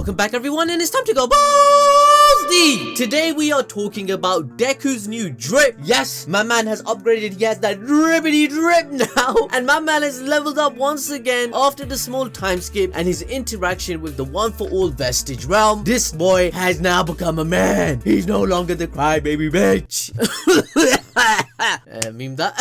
Welcome back everyone, and it's time to go balls deep. Today we are talking about Deku's new drip. Yes, my man has upgraded. He has that drippity drip now, and my man has leveled up once again after the small time skip and his interaction with the One For All Vestige realm. This boy has now become a man. He's no longer the crybaby bitch. Meme that.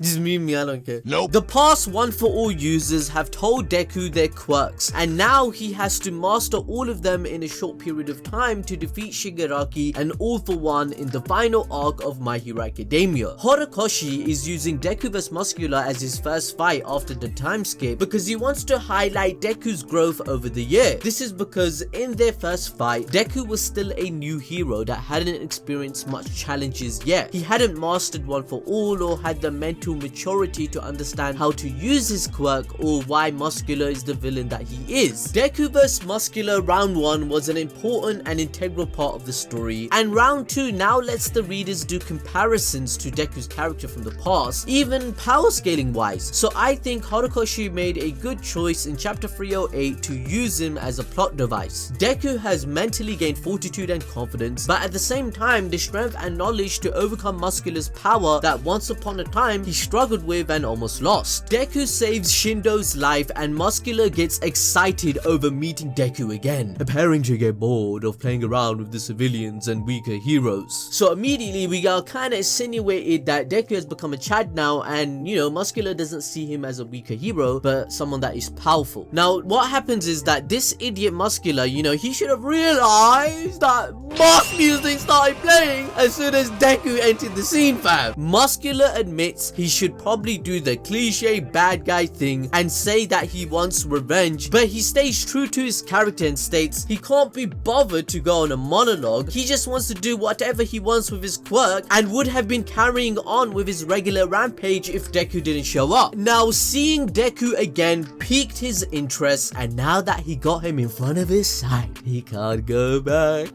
Just meme me, I don't care. Nope. The past One For All users have told Deku their quirks, and now he has to master all of them in a short period of time to defeat Shigaraki and All For One in the final arc of My Hero Academia. Horikoshi is using Deku vs Muscular as his first fight after the time skip because he wants to highlight Deku's growth over the year. This is because in their first fight, Deku was still a new hero that hadn't experienced much challenges yet. He hadn't mastered One For All or had the mental maturity to understand how to use his quirk or why Muscular is the villain that he is. Deku vs Muscular round 1 was an important and integral part of the story, and round 2 now lets the readers do comparisons to Deku's character from the past, even power scaling wise. So I think Horikoshi made a good choice in chapter 308 to use him as a plot device. Deku has mentally gained fortitude and confidence, but at the same time the strength and knowledge to overcome Muscular's power that once upon a time he struggled with and almost lost. Deku saves Shindo's life and Muscular gets excited over meeting Deku again, appearing to get bored of playing around with the civilians and weaker heroes. So immediately we are kind of insinuated that Deku has become a Chad now, and you know, Muscular doesn't see him as a weaker hero but someone that is powerful. Now what happens is that this idiot Muscular, you know, he should have realized that boss music started playing as soon as Deku entered the scene, fam. Muscular admits he should probably do the cliche bad guy thing and say that he wants revenge, but he stays true to his character and states he can't be bothered to go on a monologue. He just wants to do whatever he wants with his quirk and would have been carrying on with his regular rampage if Deku didn't show up. Now seeing Deku again piqued his interest, and now that he got him in front of his sight, he can't go back.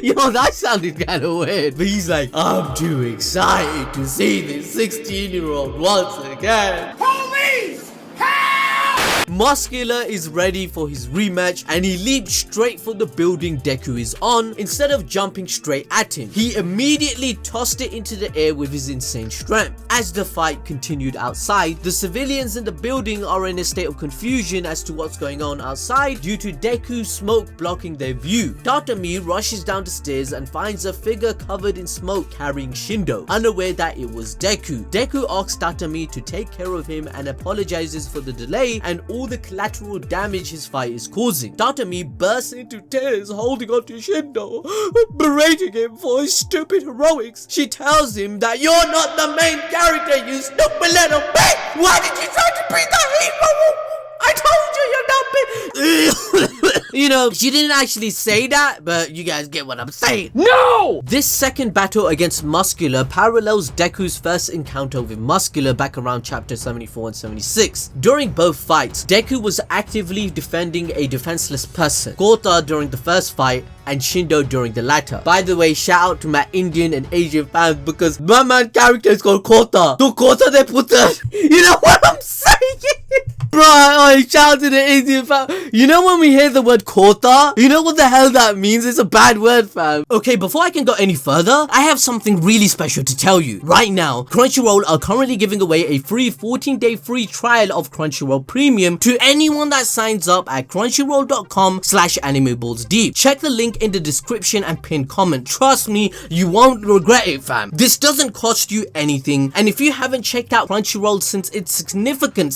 Yo, that sounded kind of weird, but he's like, I'm too excited to see this 16-year-old once again. Police! Help! Muscular is ready for his rematch and he leaps straight for the building Deku is on instead of jumping straight at him. He immediately tossed it into the air with his insane strength. As the fight continued outside, the civilians in the building are in a state of confusion as to what's going on outside due to Deku's smoke blocking their view. Tatami rushes down the stairs and finds a figure covered in smoke carrying Shindo, unaware that it was Deku. Deku asks Tatami to take care of him and apologizes for the delay and all the collateral damage his fight is causing. Tatami bursts into tears holding on to Shindo, berating him for his stupid heroics. She tells him that you're not the main character, you stupid little bitch! Why did you try to be the hero? I told you you're not big. You know, she didn't actually say that, but you guys get what I'm saying. No! This second battle against Muscular parallels Deku's first encounter with Muscular back around chapter 74 and 76. During both fights, Deku was actively defending a defenseless person, Kota during the first fight and Shindo during the latter. By the way, shout out to my Indian and Asian fans because my man character is called Kota. So Kota de puta. You know what I'm saying? Bro, oh, shout out to the Indian fam. You know when we hear the word Kota, you know what the hell that means? It's a bad word, fam. Okay, before I can go any further, I have something really special to tell you. Right now, Crunchyroll are currently giving away a free 14-day free trial of Crunchyroll Premium to anyone that signs up at crunchyroll.com/animeballsdeep. Check the link in the description and pinned comment. Trust me, you won't regret it, fam. This doesn't cost you anything, and if you haven't checked out Crunchyroll since its significant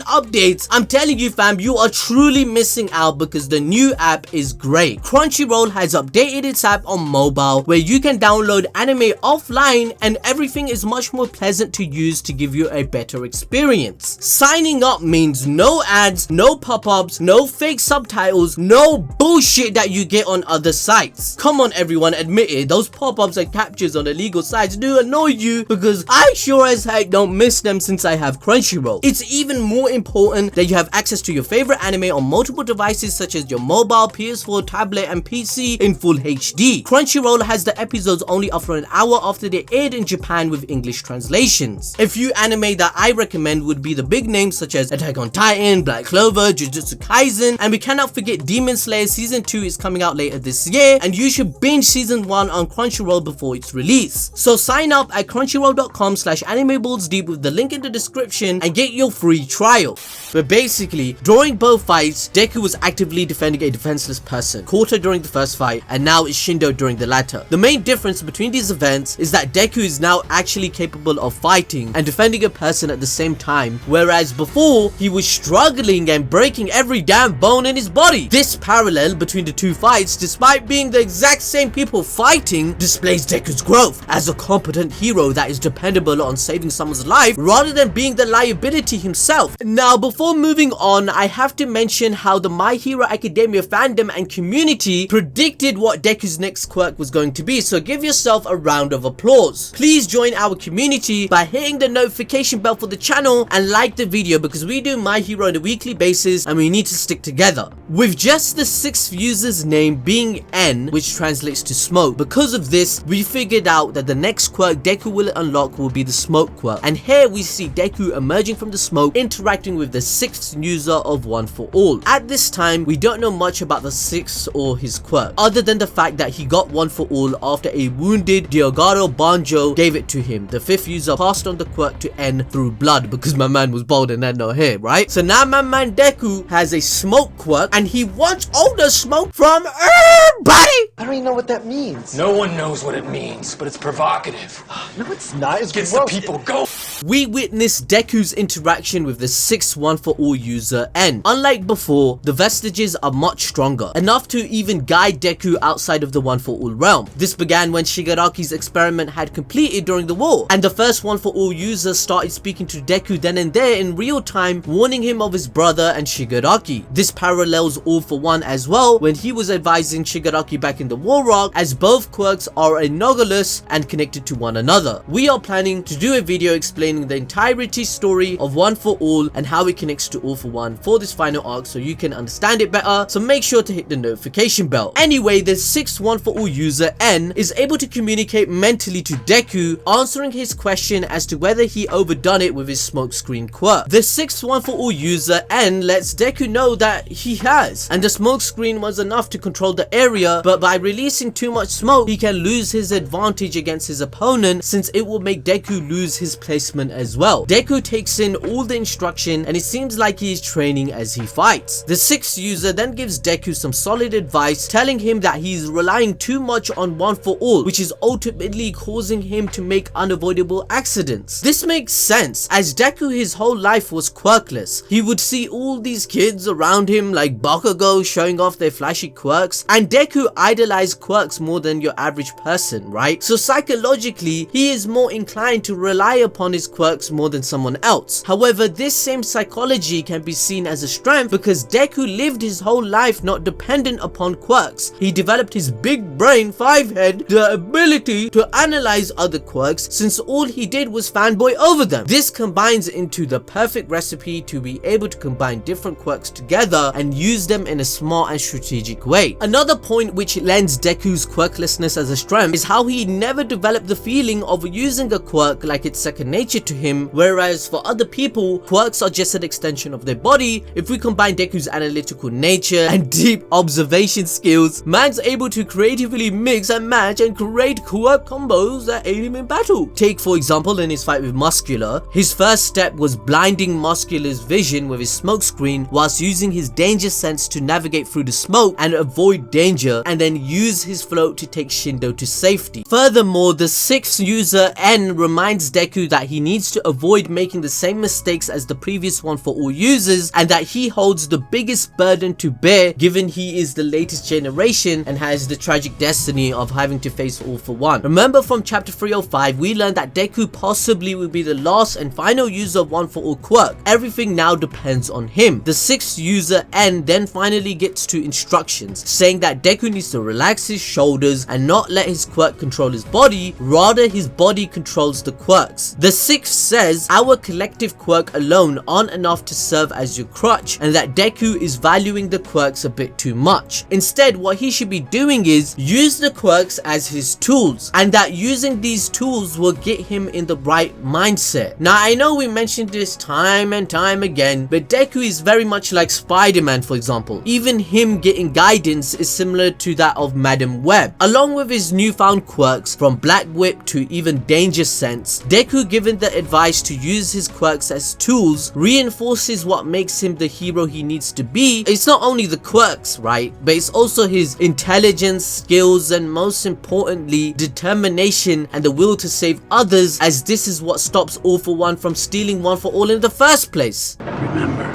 updates, I'm telling you, fam, you are truly missing out because the new app is great. Crunchyroll has updated its app on mobile where you can download anime offline and everything is much more pleasant to use to give you a better experience. Signing up means no ads, no pop-ups, no fake subtitles, no bullshit that you get on other sites. Come on everyone, admit it, those pop-ups and captures on illegal sites do annoy you because I sure as heck don't miss them since I have Crunchyroll. It's even more more important that you have access to your favorite anime on multiple devices such as your mobile, PS4, tablet and PC in full HD. Crunchyroll has the episodes only up for an hour after they aired in Japan with English translations. A few anime that I recommend would be the big names such as Attack on Titan, Black Clover, Jujutsu Kaisen, and we cannot forget Demon Slayer Season 2 is coming out later this year, and you should binge Season 1 on Crunchyroll before its release. So sign up at crunchyroll.com/animeballsdeep with the link in the description and get your free trial. But basically, during both fights, Deku was actively defending a defenseless person, Kota during the first fight, and now it's Shindo during the latter. The main difference between these events is that Deku is now actually capable of fighting and defending a person at the same time, whereas before, he was struggling and breaking every damn bone in his body. This parallel between the two fights, despite being the exact same people fighting, displays Deku's growth as a competent hero that is dependable on saving someone's life rather than being the liability himself. Now, before moving on, I have to mention how the My Hero Academia fandom and community predicted what Deku's next quirk was going to be, so give yourself a round of applause. Please join our community by hitting the notification bell for the channel and like the video, because we do My Hero on a weekly basis and we need to stick together. With just the 6th user's name being N, which translates to smoke, because of this, we figured out that the next quirk Deku will unlock will be the smoke quirk, and here we see Deku emerging from the smoke, interacting with the 6th user of One for All. At this time, we don't know much about the 6th or his quirk, other than the fact that he got One for All after a wounded Diogaro Banjo gave it to him. The 5th user passed on the quirk to N through blood because my man was bald and had no hair, right? So now my man Deku has a smoke quirk and he wants all the smoke from everybody! I don't even know what that means. No one knows what it means, but it's provocative. No, it's not. It's Gets gross. the people going. We witnessed Deku's interaction with the 6th One for All user N. Unlike before, the vestiges are much stronger, enough to even guide Deku outside of the One for All realm. This began when Shigaraki's experiment had completed during the war, and the first One for All user started speaking to Deku then and there in real time, warning him of his brother and Shigaraki. This parallels All for One as well, when he was advising Shigaraki back in the war arc, as both quirks are analogous and connected to one another. We are planning to do a video explaining the entirety story of One for All and how it connects to All for One for this final arc so you can understand it better, so make sure to hit the notification bell. Anyway, the 6th One for All user N is able to communicate mentally to Deku, answering his question as to whether he overdone it with his smokescreen quirk. The 6th One for All user N lets Deku know that he has, and the smokescreen was enough to control the area, but by releasing too much smoke, he can lose his advantage against his opponent since it will make Deku lose his placement as well. Deku takes in all the instruction and it seems like he is training as he fights. The 6th user then gives Deku some solid advice, telling him that he is relying too much on One for All, which is ultimately causing him to make unavoidable accidents. This makes sense, as Deku his whole life was quirkless. He would see all these kids around him like Bakugo showing off their flashy quirks, and Deku idolized quirks more than your average person, right? So psychologically, he is more inclined to rely upon his quirks more than someone else. However, this same psychology can be seen as a strength because Deku lived his whole life not dependent upon quirks. He developed his big brain 5-head, the ability to analyze other quirks, since all he did was fanboy over them. This combines into the perfect recipe to be able to combine different quirks together and use them in a smart and strategic way. Another point which lends Deku's quirklessness as a strength is how he never developed the feeling of using a quirk like it's second nature to him, whereas for other people, quirks are just an extension of their body. If we combine Deku's analytical nature and deep observation skills, man's able to creatively mix and match and create quirk combos that aid him in battle. Take for example in his fight with Muscular, his first step was blinding Muscular's vision with his smoke screen whilst using his danger sense to navigate through the smoke and avoid danger, and then use his float to take Shindo to safety. Furthermore, the 6th user N reminds Deku that he needs to avoid making the same mistakes as the previous One for All users, and that he holds the biggest burden to bear given he is the latest generation and has the tragic destiny of having to face All for One. Remember from chapter 305, we learned that Deku possibly will be the last and final user of One for All quirk. Everything now depends on him. The 6th user N then finally gets to instructions, saying that Deku needs to relax his shoulders and not let his quirk control his body, rather his body controls the quirks. The 6th says, our collective quirk alone alone aren't enough to serve as your crutch, and that Deku is valuing the quirks a bit too much. Instead, what he should be doing is use the quirks as his tools, and that using these tools will get him in the right mindset. Now, I know we mentioned this time and time again, but Deku is very much like Spider-Man, for example. Even him getting guidance is similar to that of Madam Web. Along with his newfound quirks, from Black Whip to even Danger Sense, Deku, given the advice to use his quirks as tools, reinforces what makes him the hero he needs to be. It's not only the quirks, right, but it's also his intelligence, skills, and most importantly, determination and the will to save others, as this is what stops All For One from stealing One For All in the first place. Remember,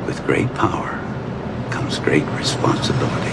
with great power comes great responsibility.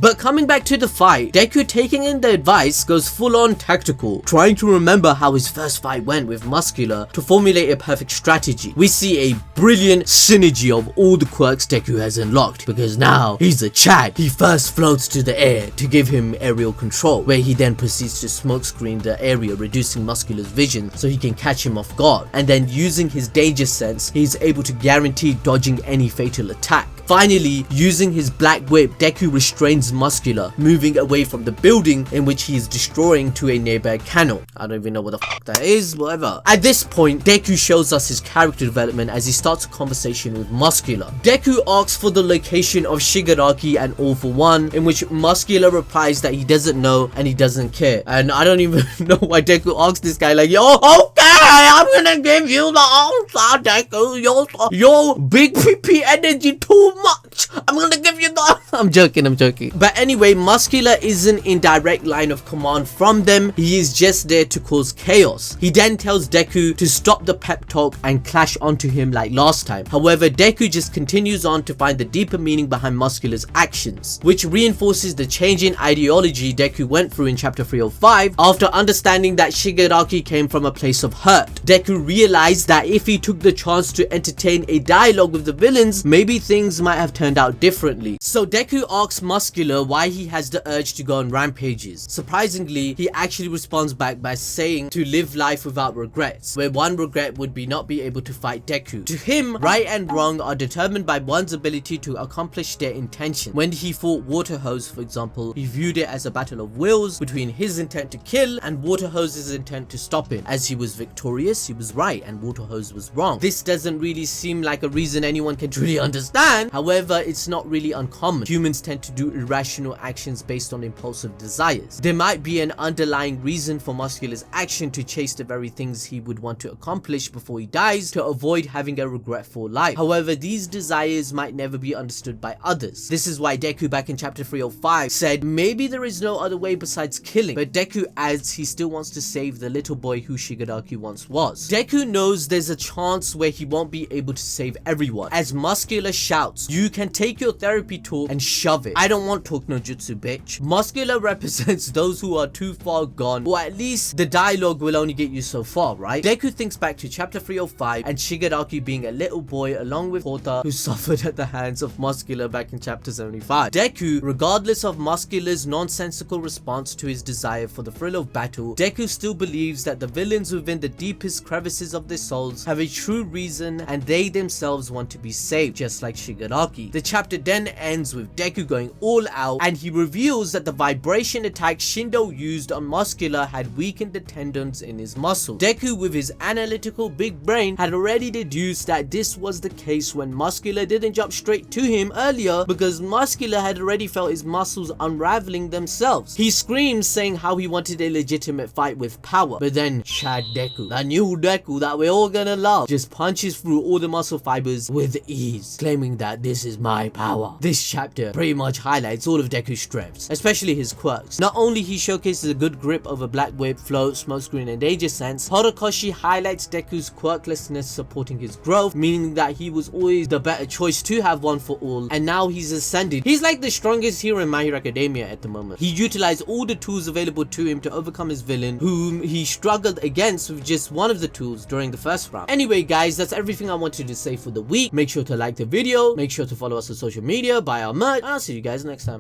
But coming back to the fight, Deku, taking in the advice, goes full on tactical, trying to remember how his first fight went with Muscular to formulate a perfect strategy. We see a brilliant synergy of all the quirks Deku has unlocked, because now he's a Chad. He first floats to the air to give him aerial control, where he then proceeds to smokescreen the area, reducing Muscular's vision so he can catch him off guard. And then using his Danger Sense, he's able to guarantee dodging any fatal attack. Finally, using his Black Whip, Deku restrains Muscular, moving away from the building in which he is destroying to a nearby canal. I don't even know what the fuck that is, whatever. At this point, Deku shows us his character development as he starts a conversation with Muscular. Deku asks for the location of Shigaraki and All For One, in which Muscular replies that he doesn't know and he doesn't care. And I don't even know why Deku asks this guy like, yo, okay, I'm gonna give you the answer, Deku. Your big PP energy too much. I'm gonna give you the... I'm joking. But anyway, Muscular isn't in direct line of command from them. He is just there to cause chaos. He then tells Deku to stop the pep talk and clash onto him like last time. However, Deku just continues on to find the deeper meaning behind Muscular's actions, which reinforces the change in ideology Deku went through in chapter 305 after understanding that Shigaraki came from a place of hurt. Deku realized that if he took the chance to entertain a dialogue with the villains, maybe things might have turned out differently. So Deku asks Muscular why he has the urge to go on rampages. Surprisingly, he actually responds back by saying to live life without regrets, where one regret would be not be able to fight Deku. To him, right and wrong are determined by one's ability to accomplish their intention. When he fought Waterhose, for example, he viewed it as a battle of wills between his intent to kill and Waterhose's intent to stop him. As he was victorious, he was right and Waterhose was wrong. This doesn't really seem like a reason anyone can truly understand. However, it's not really uncommon. Humans tend to do irrational actions based on impulsive desires. There might be an underlying reason for Muscular's action to chase the very things he would want to accomplish before he dies to avoid having a regretful life. However, these desires might never be understood by others. This is why Deku back in chapter 305 said maybe there is no other way besides killing, but Deku adds he still wants to save the little boy who Shigaraki once was. Deku knows there's a chance where he won't be able to save everyone, as Muscular shouts, "You can take your therapy talk and shove it. I don't want talk no jutsu, bitch." Muscular represents those who are too far gone, or at least the dialogue will only get you so far, right? Deku thinks back to chapter 305 and Shigaraki being a little boy along with Kota, who suffered at the hands of Muscular back in chapter 75. Deku, regardless of Muscular's nonsensical response to his desire for the thrill of battle, Deku still believes that the villains within the deepest crevices of their souls have a true reason and they themselves want to be saved, just like Shigaraki. The chapter then ends with Deku going all out and he reveals that the vibration attack Shindo used on Muscular had weakened the tendons in his muscle. Deku, with his analytical big brain, had already deduced that this was the case when Muscular didn't jump straight to him earlier, because Muscular had already felt his muscles unraveling themselves. He screams saying how he wanted a legitimate fight with power, but then Chad Deku, the new Deku that we're all gonna love, just punches through all the muscle fibers with ease, claiming that this is my power. This chapter pretty much highlights all of Deku's strengths, especially his quirks. Not only he showcases a good grip over Black Whip, Float, Smokescreen, and Danger Sense, Horikoshi highlights Deku's quirklessness supporting his growth, meaning that he was always the better choice to have One For All, and now he's ascended. He's like the strongest hero in My Hero Academia at the moment. He utilized all the tools available to him to overcome his villain, whom he struggled against with just one of the tools during the first round. Anyway guys, that's everything I wanted to say for the week. Make sure to like the video, make sure to follow us on social media, buy our merch, and I'll see you guys next time.